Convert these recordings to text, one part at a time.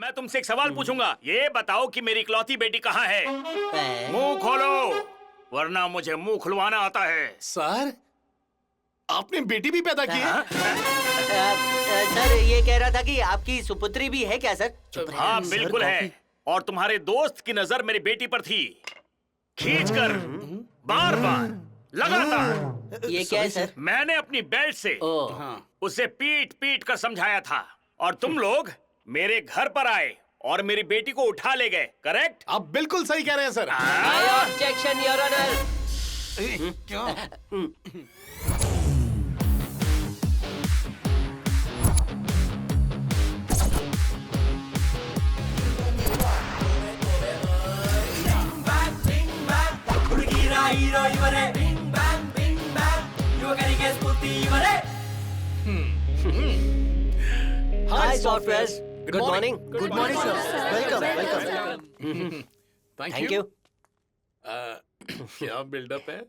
मैं तुमसे एक सवाल पूछूंगा। ये बताओ कि मेरी इकलौती बेटी कहाँ है? मुंह खोलो, वरना मुझे मुंह खुलवाना आता है। सर, आपने बेटी भी पैदा की है? सर, ये कह रहा था कि आपकी सुपुत्री भी है क्या सर? हाँ बिल्कुल है। और तुम्हारे दोस्त की नजर मेरी बेटी पर थी। खींचकर, बार बार, लगातार। ये क्या है सर? मैंने अपनी बेल्ट से उसे पीट पीट कर समझाया था और तुम लोग मेरे घर पर आए और मेरी बेटी को उठा ले गए, करेक्ट? आप बिल्कुल सही कह रहे हैं सर। Objection your honour. क्या? ಹೀರೋ ಇವರೇ ಬಿಂಗ್ ಬ್ಯಾಂಗ್ ಯುವಕರಿಗೆ ಸ್ಫೂರ್ತಿ ಇವರೇ. Hi softwares. Good morning. Good morning, sir. Welcome. Thank you. क्या बिल्डअप है?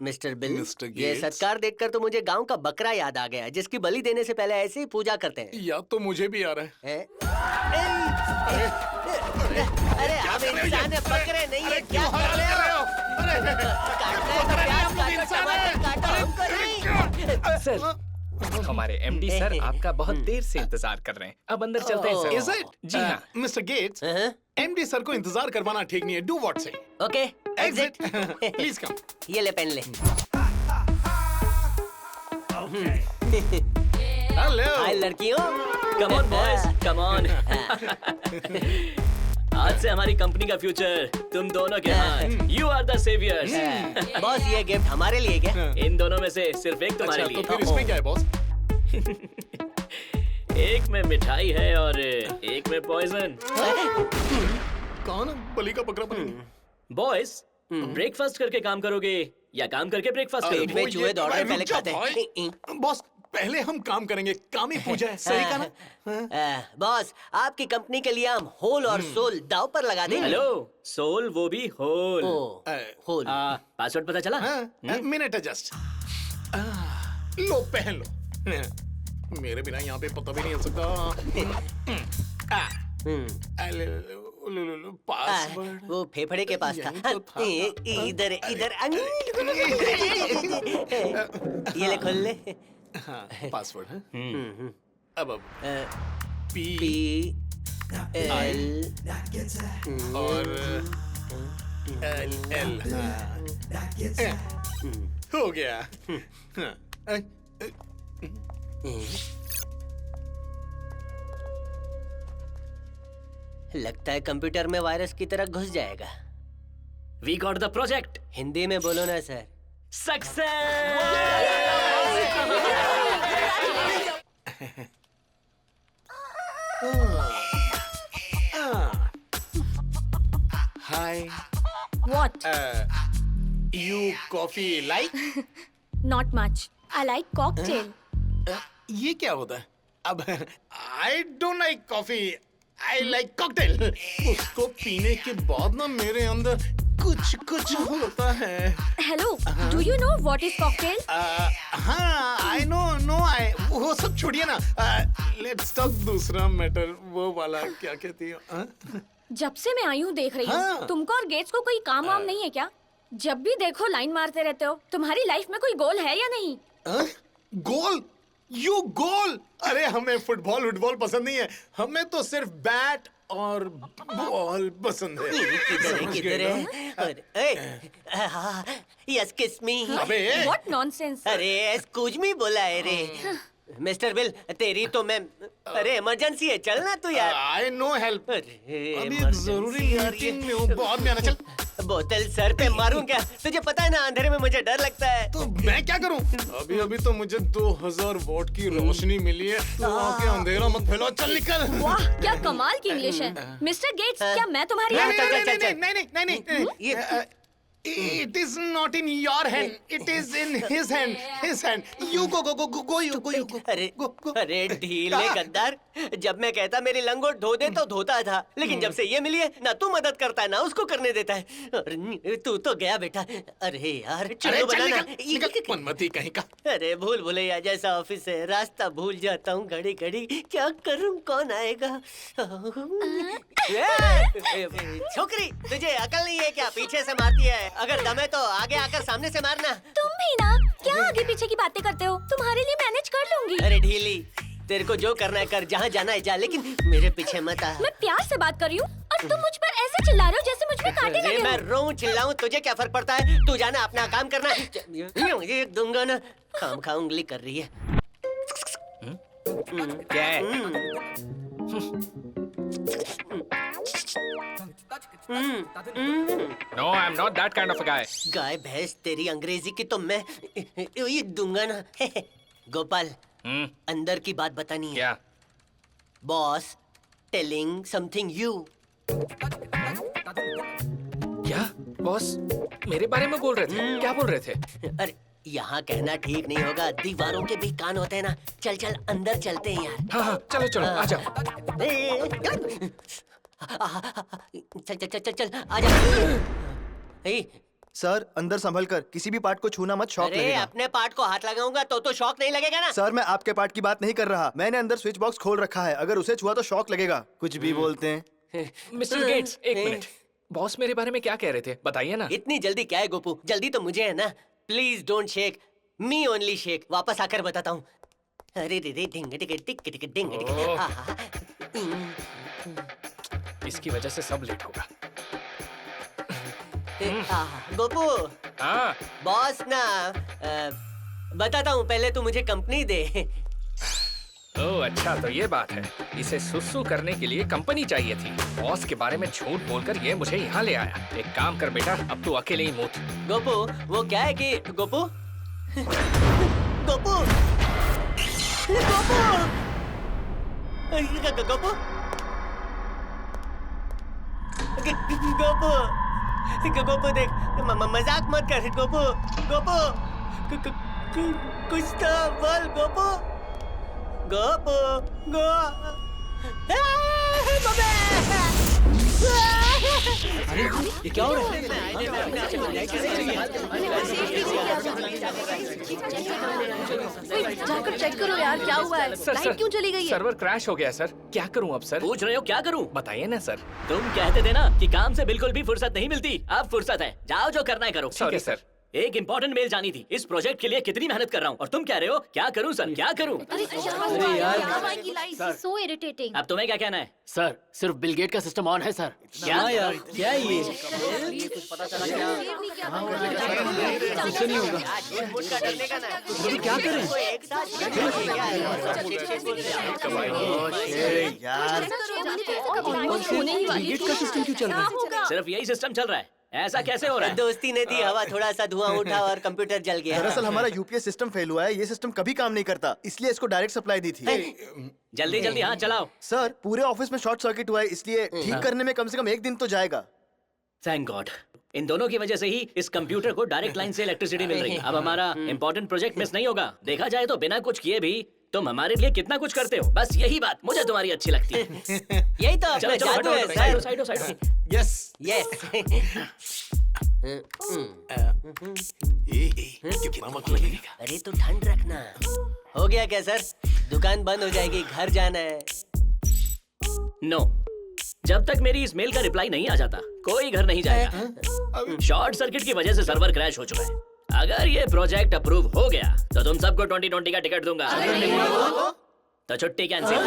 Mister bill, Mr. ये Gates. सत्कार देखकर तो मुझे गांव का बकरा याद आ गया जिसकी बलि देने से पहले ऐसे ही पूजा करते हैं। याद तो मुझे भी आ रहा है। अरे हम इंसान है, बकरे नहीं है। क्या क्यों कर रहे हो? अरे काटना है तो प्याज काटो, टमाटर काटो, हमको नहीं। सर, हमारे एमडी सर आपका बहुत देर से इंतजार कर रहे हैं। अब अंदर चलते हैं सर। Is it? जी हाँ। मिस्टर गेट्स, एमडी सर को इंतजार करवाना ठीक नहीं है। डू व्हाट से? Okay, exit. Please come. ये ले पेन ले। हेलो। हाय लड़कियों। Come on boys, come on. आज से हमारी कंपनी का फ्यूचर तुम दोनों के हाथ। You are the saviours. Boss, ये गिफ्ट हमारे लिए क्या? इन दोनों में से सिर्फ एक तुम्हारे अच्छा, तो लिए। फिर इसमें क्या है बॉस? एक में मिठाई है और एक में पॉइजन। कौन? बलि का बकरा बलि? बॉयज, ब्रेकफास्ट करके काम करोगे या काम करके ब्रेकफास्ट अरे, करोगे? में वो चूहे ये- दौड़ रहे, रुक पहले जाओ खाते हैं। भाई। बॉस, पहले हम काम करेंगे। काम ही पूजा है, सही कहा ना? बॉस, आपकी कंपनी के लिए हम होल और सोल दाव पर लगा देंगे। हेलो, सोल वो भी होल। ओ, होल। पासवर्ड पता चला? मिनट है जस्ट। लो पहन लो। मेरे बिना यहाँ पे पता भी नहीं हो सकता। पासवर्ड वो फेफड़े के पास था। यही तो था। इधर इधर ये ले, खोल ले। हाँ, पासवर्ड है। अब पी पी एल और एल। हो गया। लगता है कंप्यूटर में वायरस की तरह घुस जाएगा। We got the project. Hindi में बोलो ना sir. Hi. What? You coffee like? Not much. I like cocktail. ये क्या होता है? अब I don't like coffee. I like cocktail. उसको पीने के बाद ना मेरे अंदर कुछ होता है। Hello. Do you know what is cocktail? हाँ, I know. वो सब छोड़िए ना। Let's talk दूसरा मैटर। वो वाला क्या कहती हो? जब से मैं आई हूँ देख रही हूँ, हाँ। तुमको और गेट्स को कोई काम वाम नहीं है क्या? जब भी देखो लाइन मारते रहते हो। तुम्हारी लाइफ में कोई गोल है या नहीं? गोल? यू गोल? अरे हमें फुटबॉल पसंद नहीं है। हमें तो सिर्फ बैट और बॉल पसंद है। किधर है? यस किस मी। अबे What nonsense? अरे एक्सक्यूज मी बोला है रे। मिस्टर बिल, तेरी तो मैं अरे इमरजेंसी है, चलना तू यार। I know help. अरे अभी emergency जरूरी यार, मीटिंग में हूँ, बाद में आना। चल। बोतल सर पे मारूं क्या? तुझे पता है ना अंधेरे में मुझे डर लगता है। तो मैं क्या करूं? अभी तो मुझे 2000 वॉट की रोशनी मिली है। तो आके अंधेरा मत फैलाओ। चल निकल। वाह, क्या कमाल की इंग्लिश है। मिस्टर गेट्स, क्या मैं तुम्हारी नहीं। ये It is not in your hand. It is in his hand. His hand. You go. You go. अरे Go. अरे ढीले गद्दार, जब मैं कहता मेरी लंगोट धो दे तो धोता था, लेकिन जब से ये मिली है ना तू मदद करता है ना उसको करने देता है। अरे तू तो गया बेटा। अरे यार अरे चलो चल बनाना। निकल मनमती कहीं का। अरे भूल भुलैया जैसा ऑफिस है, रास्ता भूल जाता हूँ घड़ी घड़ी, क्या करूँ कौन आएगा। छोकरी तुझे अकल नहीं है क्या, पीछे से मारती है, अगर दम है तो आगे आकर सामने से मारना। तुम भी ना क्या आगे पीछे की बातें करते हो, तुम्हारे लिए मैनेज कर लूंगी। अरे ढीली, तेरे को जो करना है कर, जहाँ जाना है जा, लेकिन मेरे पीछे मत आ। मैं प्यार से बात कर रही हूँ और तुम मुझ पर ऐसे चिल्ला रहे हो जैसे मुझ में कांटे अरे लगे मैं हो। रोऊं चिल्लाऊं तुझे क्या फर्क पड़ता है, तू जाना अपना काम करना। ये दूंगा ना, खाम खा उंगली कर रही है। क्या है? No, I'm not that kind of a guy. गाय भैंस तेरी अंग्रेजी की तो मैं ये दूंगा ना। गोपाल, अंदर की बात बतानी है। क्या? Boss telling something you. क्या? बॉस मेरे बारे में बोल रहे थे? क्या बोल रहे थे? अरे यहाँ कहना ठीक नहीं होगा, दीवारों के भी कान होते हैं ना। चल चल अंदर चलते हैं यार। हाँ चलो चलो आ जाओ। चल चल चल चल चल आ जा। सर अंदर संभल कर, किसी भी पार्ट को छूना मत, शॉक अरे लगेगा। अपने पार्ट को हाथ लगाऊंगा तो शौक नहीं लगेगा ना। सर मैं आपके पार्ट की बात नहीं कर रहा, मैंने अंदर स्विच बॉक्स खोल रखा है, अगर उसे छुआ तो शॉक लगेगा। कुछ भी बोलते हैं। मिस्टर गेट्स एक मिनट, बॉस मेरे बारे में क्या कह रहे थे बताइए ना। इतनी जल्दी क्या है गोपू, जल्दी तो मुझे है ना। Please don't shake me, only shake. वापस आकर बताता हूँ। अरे रे रे ढिंग टिक टिक टिक ढिंग टिक। इसकी वजह से सब लेट होगा। गोपू हाँ बॉस ना बताता हूँ, पहले तू मुझे कंपनी दे। ओह अच्छा तो ये बात है, इसे सुसु करने के लिए कंपनी चाहिए थी। बॉस के बारे में झूठ बोलकर ये मुझे यहाँ ले आया। एक काम कर बेटा, अब तू अकेले ही मूत। गोपू वो क्या है कि गोपू गोपू गोपू गोपू गोपू गोपू देख, मजाक मत कर गोपू। गोपू कुछ तो बोल गोपू। गोपू गो ये क्या हो रहा है? जाकर चेक करो यार क्या हुआ है, लाइट क्यों चली गई है? सर्वर क्रैश हो गया सर। क्या करूं अब सर? पूछ रहे हो क्या करूं? बताइए ना सर। तुम कहते थे ना कि काम से बिल्कुल भी फुर्सत नहीं मिलती, अब फुर्सत है, जाओ जो करना है करो। Sorry sir. एक इम्पोर्टेंट मेल जानी थी, इस प्रोजेक्ट के लिए कितनी मेहनत कर रहा हूँ और तुम कह रहे हो क्या करूँ सर, क्या करूँ? अरे यार सो इरिटेटिंग। अब तुम्हें क्या कहना है? सर सिर्फ बिल गेट का सिस्टम ऑन है सर। क्या यार, क्या है ये? कुछ नहीं होगा। क्या करें? यार बिल गेट का सिस्टम क्यों चल रहा है? सिर्फ यही सिस्टम चल रहा है, ऐसा कैसे हो रहा है? दोस्ती ने दी हवा, थोड़ा सा धुआं उठा और कंप्यूटर जल गया। दरअसल हमारा यूपीएस सिस्टम फेल हुआ है, ये सिस्टम कभी काम नहीं करता, इसलिए इसको डायरेक्ट सप्लाई दी थी। जल्दी जल्दी हाँ चलाओ। सर पूरे ऑफिस में शॉर्ट सर्किट हुआ है, इसलिए ठीक करने में कम से कम 1 दिन तो जाएगा। थैंक गॉड, इन दोनों की वजह से ही इस कंप्यूटर को डायरेक्ट लाइन से इलेक्ट्रिसिटी मिल रही है। अब हमारा इंपॉर्टेंट प्रोजेक्ट मिस नहीं होगा। देखा जाए तो बिना कुछ किए भी तुम हमारे लिए कितना कुछ करते हो, बस यही बात मुझे तुम्हारी अच्छी लगती है। यही तो अपना चलो जादू है side sir. Side. Yes yes. अरे तू ठंड रखना। हो गया क्या सर? दुकान बंद हो जाएगी, घर जाना है। नो, जब तक मेरी इस मेल का रिप्लाई नहीं आ जाता कोई घर नहीं जाएगा। शॉर्ट सर्किट की वजह से सर्वर क्रैश हो चुका है। अगर ये प्रोजेक्ट अप्रूव हो गया तो तुम सबको 2020 का टिकट दूंगा। तो छुट्टी कैंसिल।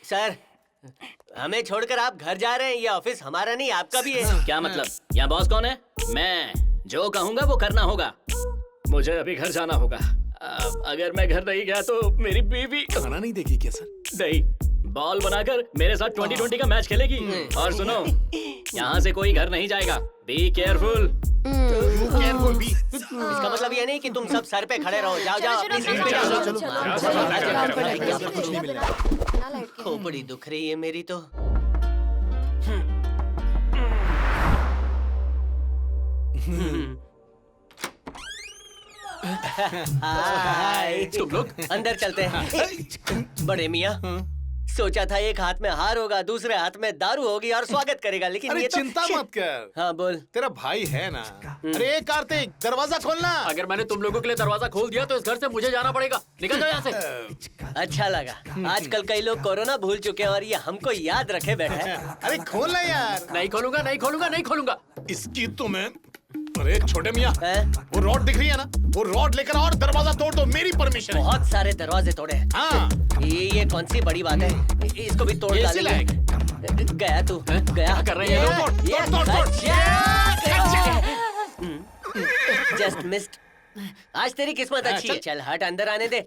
सर हमें छोड़कर आप घर जा रहे हैं, ये ऑफिस हमारा नहीं आपका भी है। क्या मतलब? यहाँ बॉस कौन है? मैं जो कहूँगा वो करना होगा। मुझे अभी घर जाना होगा। अगर मैं घर नहीं गया तो मेरी बीवी खाना नहीं देगी क्या सर? नहीं, बॉल बनाकर मेरे साथ 2020 का मैच खेलेगी। और सुनो, यहाँ से कोई घर नहीं जाएगा। Be careful. इसका मतलब ये नहीं कि तुम सब सर पे खड़े रहो। जाओ जाओ अपनी सीट पे जाओ। खोपड़ी दुख रही है मेरी तो। हाय। तुम लोग अंदर चलते हैं। बड़े मियाँ, सोचा था एक हाथ में हार होगा, दूसरे हाथ में दारू होगी और स्वागत करेगा, लेकिन अरे ये तो चिंता मत कर। हाँ बोल। तेरा भाई है ना। अरे कार्तिक, दरवाजा खोलना। अगर मैंने तुम लोगों के लिए दरवाजा खोल दिया तो इस घर से मुझे जाना पड़ेगा। निकल जाओ यहाँ से। अच्छा लगा। आजकल कई लोग कोरोना भूल चुके हैं और ये हमको याद रखे बैठे हैं। अरे खोलना यार। नहीं खोलूंगा, नहीं खोलूंगा, नहीं खोलूंगा। इसकी तुम्हें। अरे छोटे मियाँ, हैं? वो रॉड दिख रही है ना, वो रॉड लेकर और दरवाजा तोड़ दो, मेरी परमिशन है। बहुत सारे दरवाजे तोड़े हैं। हाँ। ये कौन सी बड़ी बात है? इसको भी तोड़ ऐसे डालेंगे। गया तू, गया कर रहे हैं ये लोग? Just missed. आज तेरी किस्मत अच्छी है। चल हट, अंदर आने दे।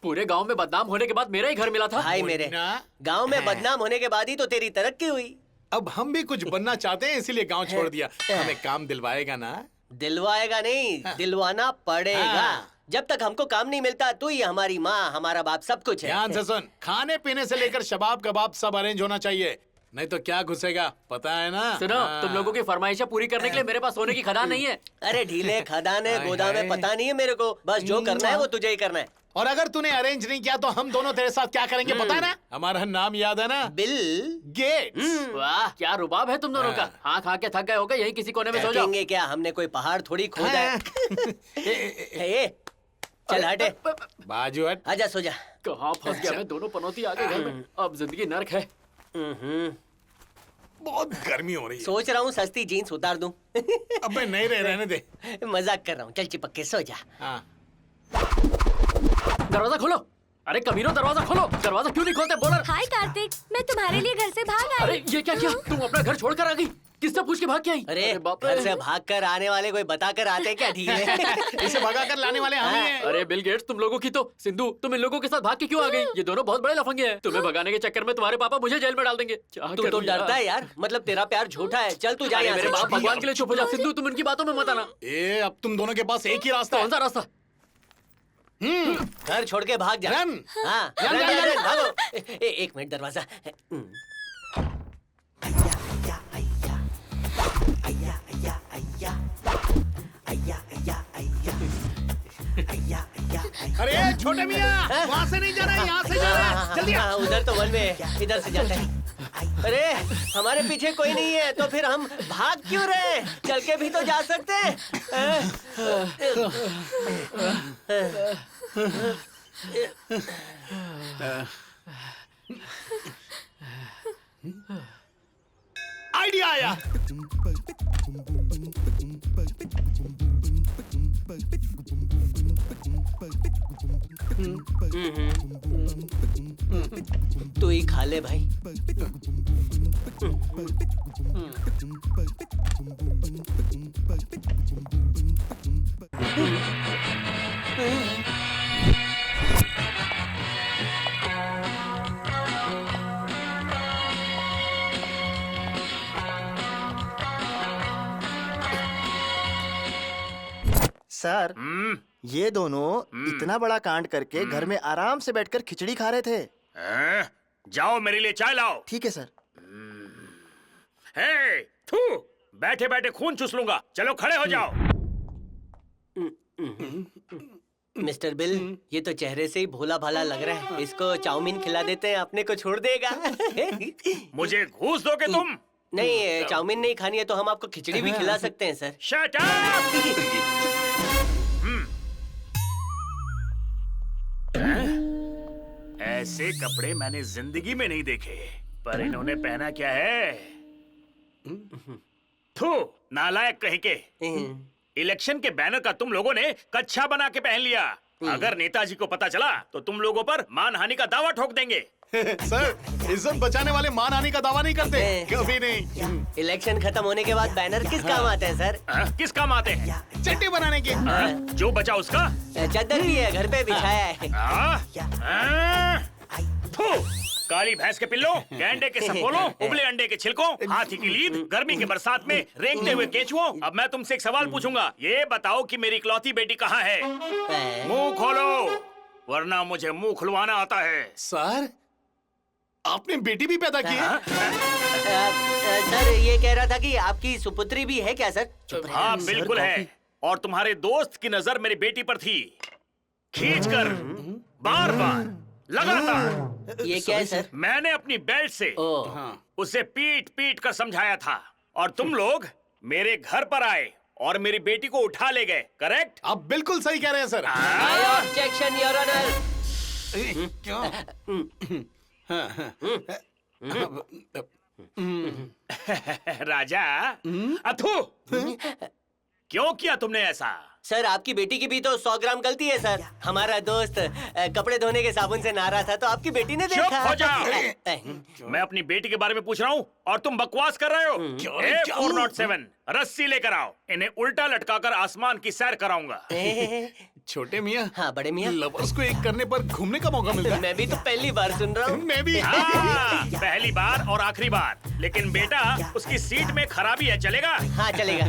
पूरे गांव में बदनाम होने के बाद मेरा ही घर मिला था। भाई मेरे, गांव में बदनाम होने के बाद ही तो तेरी तरक्की हुई। अब हम भी कुछ बनना चाहते हैं, इसीलिए गांव छोड़ दिया। हमें काम दिलवाएगा ना? दिलवाएगा नहीं, दिलवाना पड़ेगा। हाँ। जब तक हमको काम नहीं मिलता, तू ही हमारी माँ, हमारा बाप, सब कुछ है। ध्यान से सुन, खाने पीने से लेकर शबाब कबाब सब अरेंज होना चाहिए, नहीं तो क्या घुसेगा पता है ना। सुनो, हाँ। तुम लोगों की फरमाइशें पूरी करने के लिए मेरे पास सोने की खदान नहीं है। अरे ढीले खदाने गोदाम में पता नहीं है मेरे को, बस जो करना है वो तुझे ही करना है। और अगर तूने अरेंज नहीं किया तो हम दोनों तेरे साथ क्या करेंगे पता है ना? हमारा नाम याद है ना? Bill Gates. वाह, क्या रुबाब है तुम दोनों का। हाँ, खा के थक गए होगे, यही किसी कोने में सो जाओ। देंगे क्या, हमने कोई पहाड़ थोड़ी खोदा है। ए, चल हटे, बाजू हट। आजा सो जा। कहाँ फंस गया मैं, दोनों पनौती आ गए घर में। अब जिंदगी नर्क है। बहुत गर्मी हो रही है। सोच रहा हूँ सस्ती जीन्स उतार दूं। अबे नहीं रहने दे। मजाक कर रहा हूँ, चल चिपक के सो जा। हाँ। दरवाजा खोलो। अरे कमीनों, दरवाजा खोलो। दरवाजा क्यों नहीं खोलते बोलर? हाय कार्तिक, मैं तुम्हारे लिए घर से भाग आई। अरे ये क्या किया? तुम अपना घर छोड़कर आ गई? किससे पूछ के भाग के आई? अरे बाप रे। घर से भाग कर आने वाले कोई बता कर आते क्या? ढीले। इसे भगा कर लाने वाले हम ही हैं। अरे बिल गेट्स, तुम लोगों की तो। सिंधु, तुम इन लोगों के साथ भाग के क्यों आ गई? ये दोनों बहुत बड़े लफंगे हैं। तुम्हें भगाने के चक्कर में तुम्हारे पापा मुझे जेल में डाल देंगे। तू तो डरता है यार, मतलब तेरा प्यार झूठा है। चल तू जा यहाँ मेरे से। बाप भगवान के लिए चुप हो जा। सिंधु, तुम इनकी बातों में मत आना। ए, अब तुम दोनों के पास एक ही रास्ता है। कौन सा रास्ता? घर छोड़ के भाग जा। रन। हाँ, run, run, run, run, run. भागो। एक मिनट, दरवाजा। अरे छोटे मियाँ, वहाँ से नहीं जा रहा है, यहाँ से जा रहा है। जल्दी आ। उधर तो वन वे है, इधर से जाते हैं। अरे हमारे पीछे कोई नहीं है तो फिर हम भाग क्यों रहे? चल के भी तो जा सकते हैं। आइडिया आया। तू ही खा ले भाई। सर, ये दोनों इतना बड़ा कांड करके घर में आराम से बैठकर खिचड़ी खा रहे थे। हैं? जाओ मेरे लिए चाय लाओ। ठीक है सर। हे, थू, बैठे बैठे खून चूस लूंगा। चलो खड़े हो जाओ। मिस्टर बिल, ये तो चेहरे से ही भोला भाला लग रहा है। इसको चाउमीन खिला देते हैं, अपने को छोड़ देगा। मुझे घूस दोगे तुम? नहीं, चाउमीन नहीं खानी है तो हम आपको खिचड़ी भी खिला सकते हैं सर। Shut up! ऐसे कपड़े मैंने जिंदगी में नहीं देखे, पर इन्होंने पहना क्या है? थू, नालायक कहीं के। इलेक्शन के बैनर का तुम लोगों ने कच्छा बना के पहन लिया। अगर नेताजी को पता चला तो तुम लोगों पर मानहानि का दावा ठोक देंगे। सर, इज्जत बचाने वाले मानहानि का दावा नहीं करते, कभी नहीं। इलेक्शन खत्म होने के बाद बैनर किस काम आते हैं सर? किस काम आते हैं? चट्टी बनाने के। जो बचा उसका चादर भी है, घर पे बिछाया है। थू, काली भैंस के पिल्लों, गैंडे के सपोलों, उबले अंडे के छिलकों, हाथी की लीद, गर्मी के बरसात में रेंगते हुए केचुओं। अब मैं तुमसे एक सवाल पूछूंगा। ये बताओ कि मेरी इकलौती बेटी कहाँ है? मुंह खोलो, वरना मुझे मुंह खुलवाना आता है। सर, आपने बेटी भी पैदा की है? सर ये कह रहा था कि आपकी सुपुत्री भी है क्या सर? हाँ बिल्कुल है। और तुम्हारे दोस्त की नजर मेरी बेटी पर थी, खींचकर बार बार लगातार। ये क्या है सर? मैंने अपनी बेल्ट से उसे पीट पीट कर समझाया था और तुम लोग मेरे घर पर आए और मेरी बेटी को उठा ले गए, करेक्ट? आप बिल्कुल सही कह रहे हैं sir. I objection your honour. राजा अथू, क्यों किया तुमने ऐसा? सर आपकी बेटी की भी तो 100 ग्राम गलती है सर। हमारा दोस्त कपड़े धोने के साबुन से नहा रहा था तो आपकी बेटी ने देखा। चुप हो जाओ। मैं अपनी बेटी के बारे में पूछ रहा हूँ और तुम बकवास कर रहे हो। A407 रस्सी लेकर आओ, इन्हें उल्टा लटकाकर आसमान की सैर कराऊंगा। छोटे मियाँ। हाँ बड़े मियाँ। लवर्स को एक करने पर घूमने का मौका मिलता है। मैं भी तो पहली बार सुन रहा हूँ। मैं भी। हाँ, पहली बार और आखिरी बार। लेकिन बेटा उसकी सीट में खराबी है, चलेगा? हाँ चलेगा।